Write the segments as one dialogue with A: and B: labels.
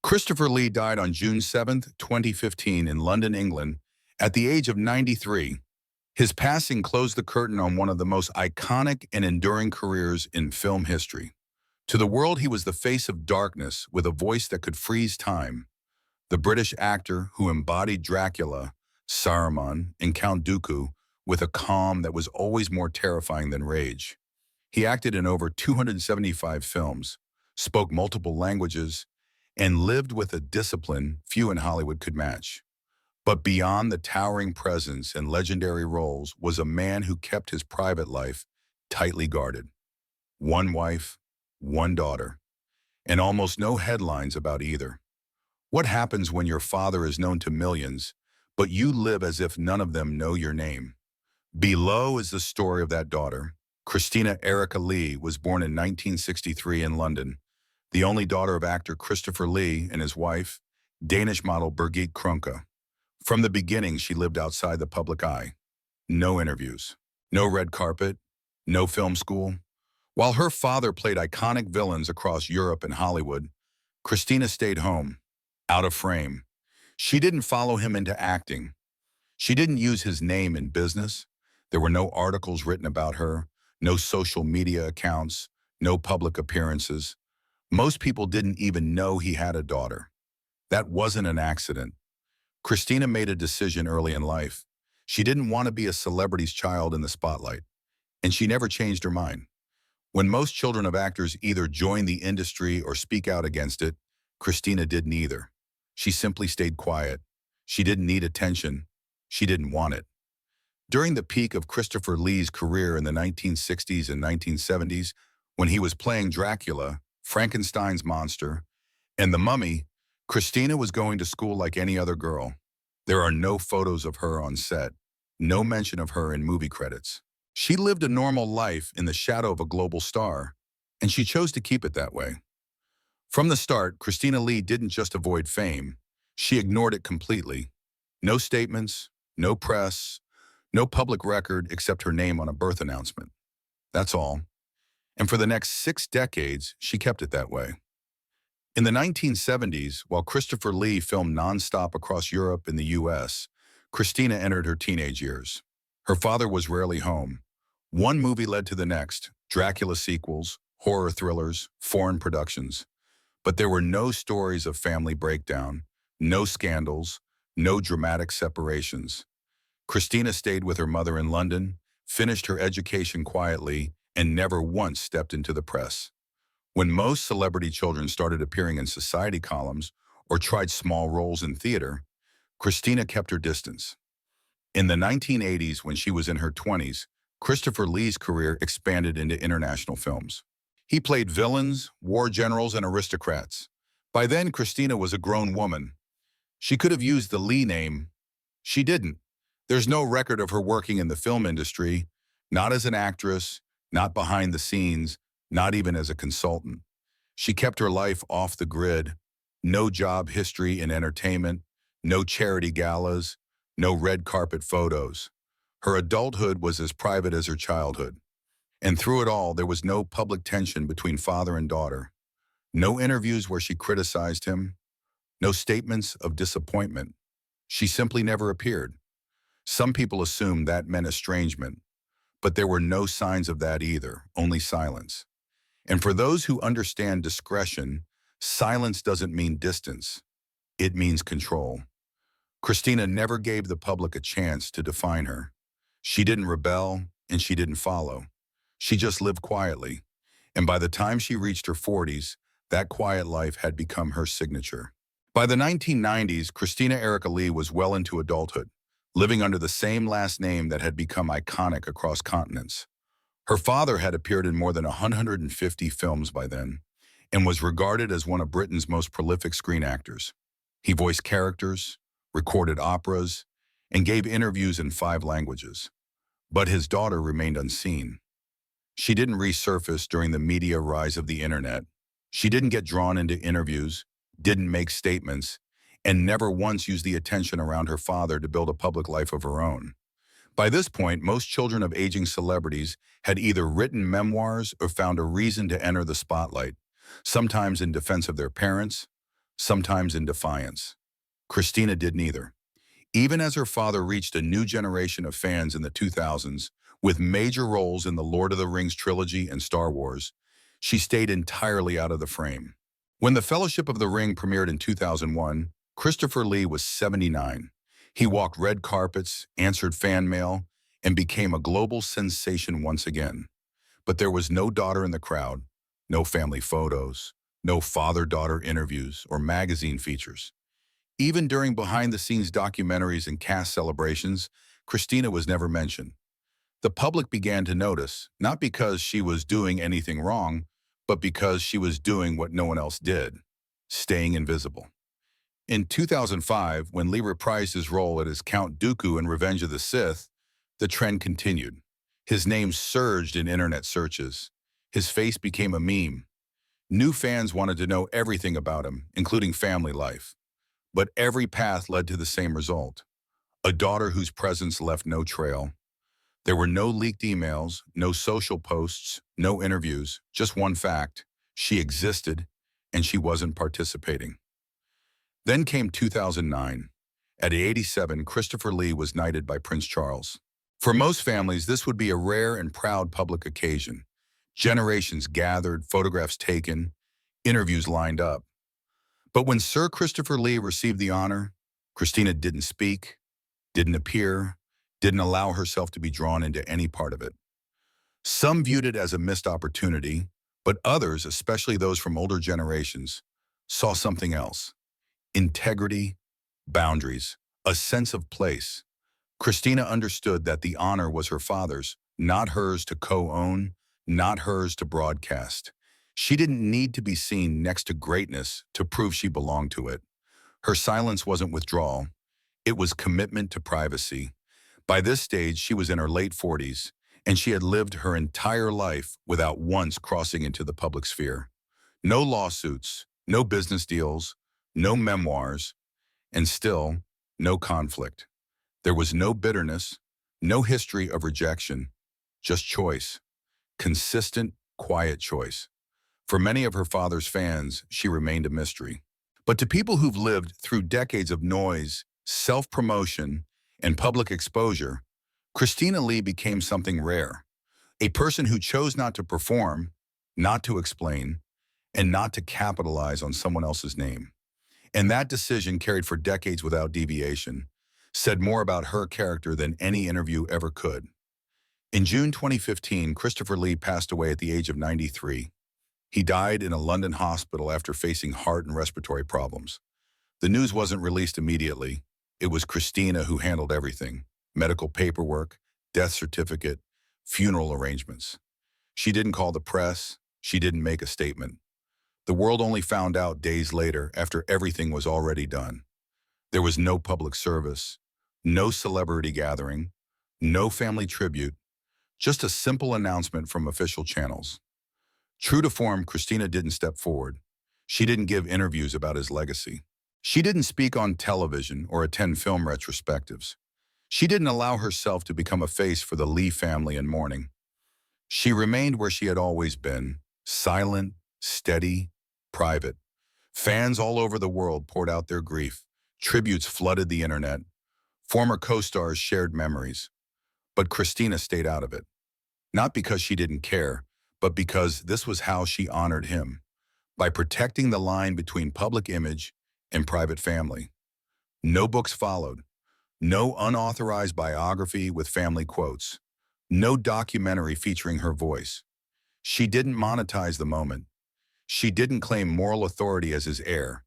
A: Christopher Lee died on June 7, 2015 in London, England, at the age of 93. His passing closed the curtain on one of the most iconic and enduring careers in film history. To the world, he was the face of darkness with a voice that could freeze time. The British actor who embodied Dracula, Saruman, and Count Dooku with a calm that was always more terrifying than rage. He acted in over 275 films, spoke multiple languages, and lived with a discipline few in Hollywood could match. But beyond the towering presence and legendary roles was a man who kept his private life tightly guarded. One wife, one daughter, and almost no headlines about either. What happens when your father is known to millions, but you live as if none of them know your name? Below is the story of that daughter. Christina Erika Lee was born in 1963 in London, the only daughter of actor Christopher Lee and his wife, Danish model Birgit Krunke. From the beginning, she lived outside the public eye. No interviews, no red carpet, no film school. While her father played iconic villains across Europe and Hollywood, Christina stayed home, out of frame. She didn't follow him into acting. She didn't use his name in business. There were no articles written about her, no social media accounts, no public appearances. Most people didn't even know he had a daughter. That wasn't an accident. Christina made a decision early in life. She didn't want to be a celebrity's child in the spotlight, and she never changed her mind. When most children of actors either join the industry or speak out against it, Christina did neither. She simply stayed quiet. She didn't need attention. She didn't want it. During the peak of Christopher Lee's career in the 1960s and 1970s, when he was playing Dracula, Frankenstein's monster, and the Mummy, Christina was going to school like any other girl. There are no photos of her on set, no mention of her in movie credits. She lived a normal life in the shadow of a global star, and she chose to keep it that way. From the start, Christina Lee didn't just avoid fame, she ignored it completely. No statements, no press, no public record except her name on a birth announcement. That's all. And for the next 6 decades, she kept it that way. In the 1970s, while Christopher Lee filmed nonstop across Europe and the US, Christina entered her teenage years. Her father was rarely home. One movie led to the next, Dracula sequels, horror thrillers, foreign productions. But there were no stories of family breakdown, no scandals, no dramatic separations. Christina stayed with her mother in London, finished her education quietly, and never once stepped into the press. When most celebrity children started appearing in society columns or tried small roles in theater, Christina kept her distance. In the 1980s, when she was in her 20s, Christopher Lee's career expanded into international films. He played villains, war generals, and aristocrats. By then, Christina was a grown woman. She could have used the Lee name. She didn't. There's no record of her working in the film industry, not as an actress, not behind the scenes, not even as a consultant. She kept her life off the grid. No job history in entertainment, no charity galas, no red carpet photos. Her adulthood was as private as her childhood. And through it all, there was no public tension between father and daughter. No interviews where she criticized him. No statements of disappointment. She simply never appeared. Some people assumed that meant estrangement, but there were no signs of that either, only silence. And for those who understand discretion, silence doesn't mean distance. It means control. Christina never gave the public a chance to define her. She didn't rebel, and she didn't follow. She just lived quietly. And by the time she reached her 40s, that quiet life had become her signature. By the 1990s, Christina Erika Lee was well into adulthood, living under the same last name that had become iconic across continents. Her father had appeared in more than 150 films by then and was regarded as one of Britain's most prolific screen actors. He voiced characters, recorded operas, and gave interviews in 5 languages. But his daughter remained unseen. She didn't resurface during the media rise of the internet. She didn't get drawn into interviews, didn't make statements, and never once used the attention around her father to build a public life of her own. By this point, most children of aging celebrities had either written memoirs or found a reason to enter the spotlight, sometimes in defense of their parents, sometimes in defiance. Christina did neither. Even as her father reached a new generation of fans in the 2000s, with major roles in the Lord of the Rings trilogy and Star Wars, she stayed entirely out of the frame. When The Fellowship of the Ring premiered in 2001, Christopher Lee was 79. He walked red carpets, answered fan mail, and became a global sensation once again. But there was no daughter in the crowd, no family photos, no father-daughter interviews or magazine features. Even during behind-the-scenes documentaries and cast celebrations, Christina was never mentioned. The public began to notice, not because she was doing anything wrong, but because she was doing what no one else did, staying invisible. In 2005, when Lee reprised his role as Count Dooku in Revenge of the Sith, the trend continued. His name surged in internet searches. His face became a meme. New fans wanted to know everything about him, including family life. But every path led to the same result: a daughter whose presence left no trail. There were no leaked emails, no social posts, no interviews, just one fact: she existed, and she wasn't participating. Then came 2009. At 87, Christopher Lee was knighted by Prince Charles. For most families, this would be a rare and proud public occasion. Generations gathered, photographs taken, interviews lined up. But when Sir Christopher Lee received the honor, Christina didn't speak, didn't appear, didn't allow herself to be drawn into any part of it. Some viewed it as a missed opportunity, but others, especially those from older generations, saw something else: integrity, boundaries, a sense of place. Christina understood that the honor was her father's, not hers to co-own, not hers to broadcast. She didn't need to be seen next to greatness to prove she belonged to it. Her silence wasn't withdrawal, it was commitment to privacy. By this stage, she was in her late 40s, and she had lived her entire life without once crossing into the public sphere. No lawsuits, no business deals, no memoirs, and still, no conflict. There was no bitterness, no history of rejection, just choice. Consistent, quiet choice. For many of her father's fans, she remained a mystery. But to people who've lived through decades of noise, self-promotion, and public exposure, Christina Lee became something rare. A person who chose not to perform, not to explain, and not to capitalize on someone else's name. And that decision, carried for decades without deviation, said more about her character than any interview ever could. In June 2015, Christopher Lee passed away at the age of 93. He died in a London hospital after facing heart and respiratory problems. The news wasn't released immediately. It was Christina who handled everything: medical paperwork, death certificate, funeral arrangements. She didn't call the press. She didn't make a statement. The world only found out days later, after everything was already done. There was no public service, no celebrity gathering, no family tribute, just a simple announcement from official channels. True to form, Christina didn't step forward. She didn't give interviews about his legacy. She didn't speak on television or attend film retrospectives. She didn't allow herself to become a face for the Lee family in mourning. She remained where she had always been: silent, steady, private. Fans all over the world poured out their grief. Tributes flooded the internet. Former co-stars shared memories. But Christina stayed out of it. Not because she didn't care, but because this was how she honored him: by protecting the line between public image and private family. No books followed. No unauthorized biography with family quotes. No documentary featuring her voice. She didn't monetize the moment. She didn't claim moral authority as his heir.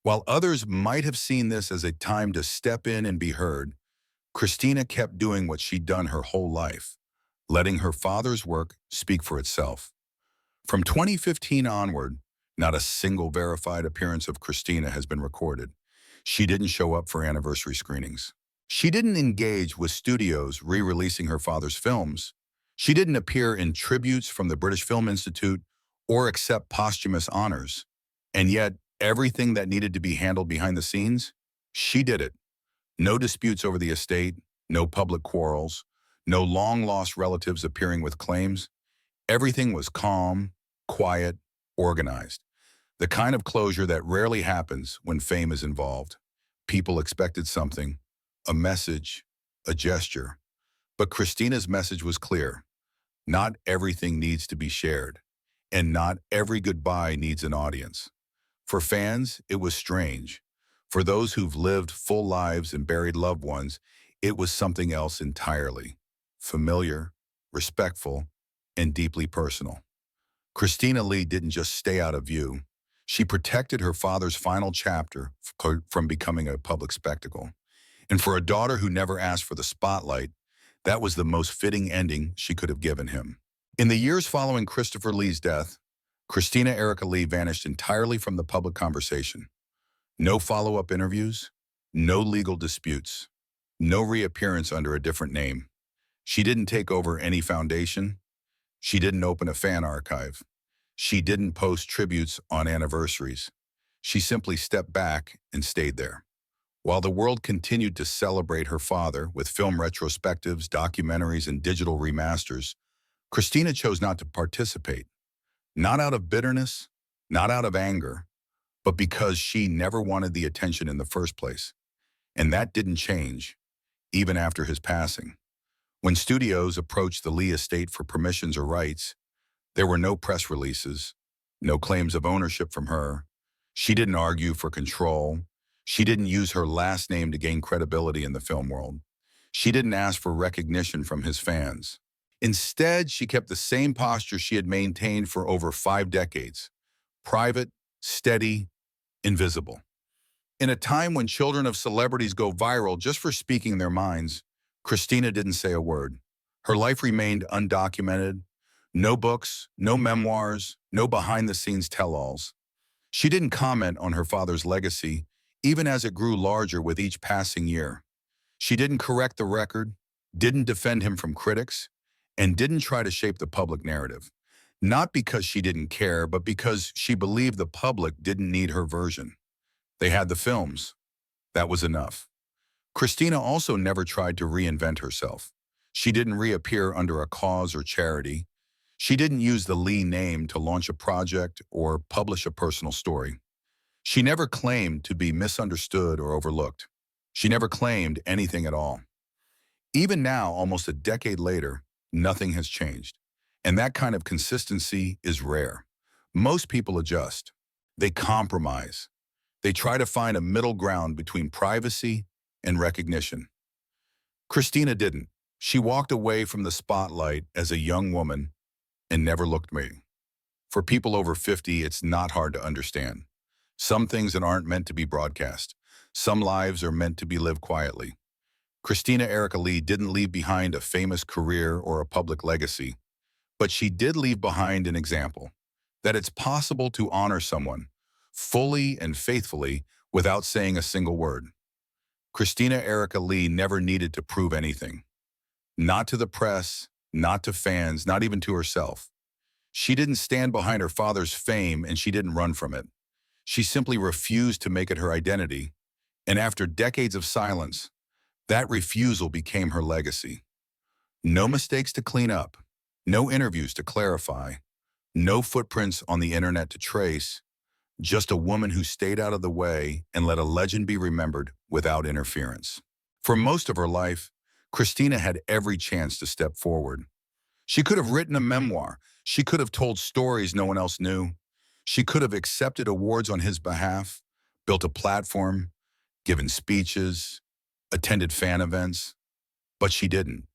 A: While others might have seen this as a time to step in and be heard, Christina kept doing what she'd done her whole life: letting her father's work speak for itself. From 2015 onward, not a single verified appearance of Christina has been recorded. She didn't show up for anniversary screenings. She didn't engage with studios re-releasing her father's films. She didn't appear in tributes from the British Film Institute or accept posthumous honors. And yet, everything that needed to be handled behind the scenes, she did it. No disputes over the estate, no public quarrels, no long-lost relatives appearing with claims. Everything was calm, quiet, organized. The kind of closure that rarely happens when fame is involved. People expected something, a message, a gesture. But Christina's message was clear. Not everything needs to be shared, and not every goodbye needs an audience. For fans, it was strange. For those who've lived full lives and buried loved ones, it was something else entirely. Familiar, respectful, and deeply personal. Christina Lee didn't just stay out of view. She protected her father's final chapter from becoming a public spectacle. And for a daughter who never asked for the spotlight, that was the most fitting ending she could have given him. In the years following Christopher Lee's death, Christina Erika Lee vanished entirely from the public conversation. No follow-up interviews, no legal disputes, no reappearance under a different name. She didn't take over any foundation. She didn't open a fan archive. She didn't post tributes on anniversaries. She simply stepped back and stayed there. While the world continued to celebrate her father with film retrospectives, documentaries, and digital remasters, Christina chose not to participate. Not out of bitterness, not out of anger, but because she never wanted the attention in the first place. And that didn't change, even after his passing. When studios approached the Lee estate for permissions or rights, there were no press releases, no claims of ownership from her. She didn't argue for control. She didn't use her last name to gain credibility in the film world. She didn't ask for recognition from his fans. Instead, she kept the same posture she had maintained for over 5 decades. Private, steady, invisible. In a time when children of celebrities go viral just for speaking their minds, Christina didn't say a word. Her life remained undocumented. No books, no memoirs, no behind-the-scenes tell-alls. She didn't comment on her father's legacy, even as it grew larger with each passing year. She didn't correct the record, didn't defend him from critics, and didn't try to shape the public narrative. Not because she didn't care, but because she believed the public didn't need her version. They had the films. That was enough. Christina also never tried to reinvent herself. She didn't reappear under a cause or charity. She didn't use the Lee name to launch a project or publish a personal story. She never claimed to be misunderstood or overlooked. She never claimed anything at all. Even now, almost a decade later, nothing has changed. And that kind of consistency is rare. Most people adjust. They compromise. They try to find a middle ground between privacy and recognition. Christina didn't. She walked away from the spotlight as a young woman and never looked back. For people over 50, it's not hard to understand. Some things that aren't meant to be broadcast. Some lives are meant to be lived quietly. Christina Erika Lee didn't leave behind a famous career or a public legacy, but she did leave behind an example that it's possible to honor someone fully and faithfully without saying a single word. Christina Erika Lee never needed to prove anything. Not to the press, not to fans, not even to herself. She didn't stand behind her father's fame and she didn't run from it. She simply refused to make it her identity. And after decades of silence, that refusal became her legacy. No mistakes to clean up, no interviews to clarify, no footprints on the internet to trace, just a woman who stayed out of the way and let a legend be remembered without interference. For most of her life, Christina had every chance to step forward. She could have written a memoir. She could have told stories no one else knew. She could have accepted awards on his behalf, built a platform, given speeches, attended fan events. But she didn't,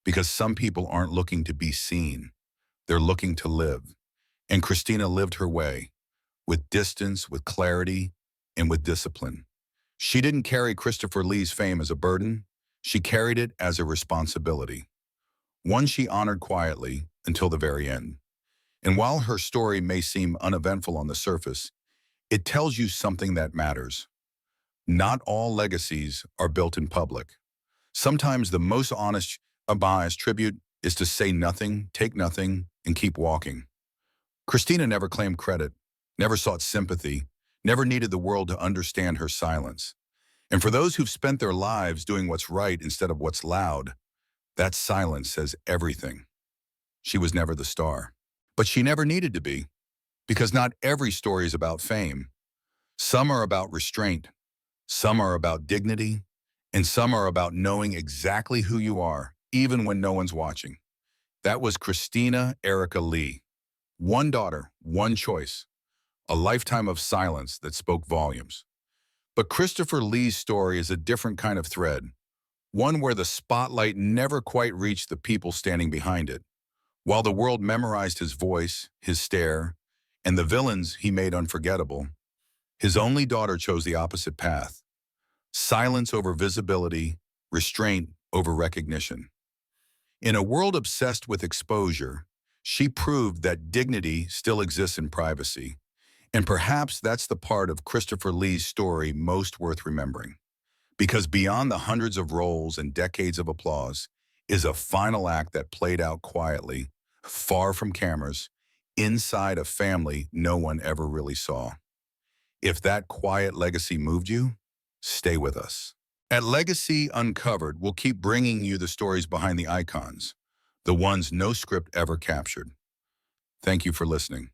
A: because some people aren't looking to be seen. They're looking to live. And Christina lived her way, with distance, with clarity, and with discipline. She didn't carry Christopher Lee's fame as a burden. She carried it as a responsibility. One she honored quietly until the very end. And while her story may seem uneventful on the surface, it tells you something that matters. Not all legacies are built in public. Sometimes the most honest, unbiased tribute is to say nothing, take nothing, and keep walking. Christina never claimed credit, never sought sympathy, never needed the world to understand her silence. And for those who've spent their lives doing what's right instead of what's loud, that silence says everything. She was never the star. But she never needed to be. Because not every story is about fame. Some are about restraint, some are about dignity, and some are about knowing exactly who you are, even when no one's watching. That was Christina Erika Lee. One daughter, one choice, a lifetime of silence that spoke volumes. But Christopher Lee's story is a different kind of thread, one where the spotlight never quite reached the people standing behind it. While the world memorized his voice, his stare, and the villains he made unforgettable, his only daughter chose the opposite path. Silence over visibility, restraint over recognition. In a world obsessed with exposure, she proved that dignity still exists in privacy. And perhaps that's the part of Christopher Lee's story most worth remembering. Because beyond the hundreds of roles and decades of applause is a final act that played out quietly, far from cameras, inside a family no one ever really saw. If that quiet legacy moved you, stay with us. At Legacy Uncovered, we'll keep bringing you the stories behind the icons, the ones no script ever captured. Thank you for listening.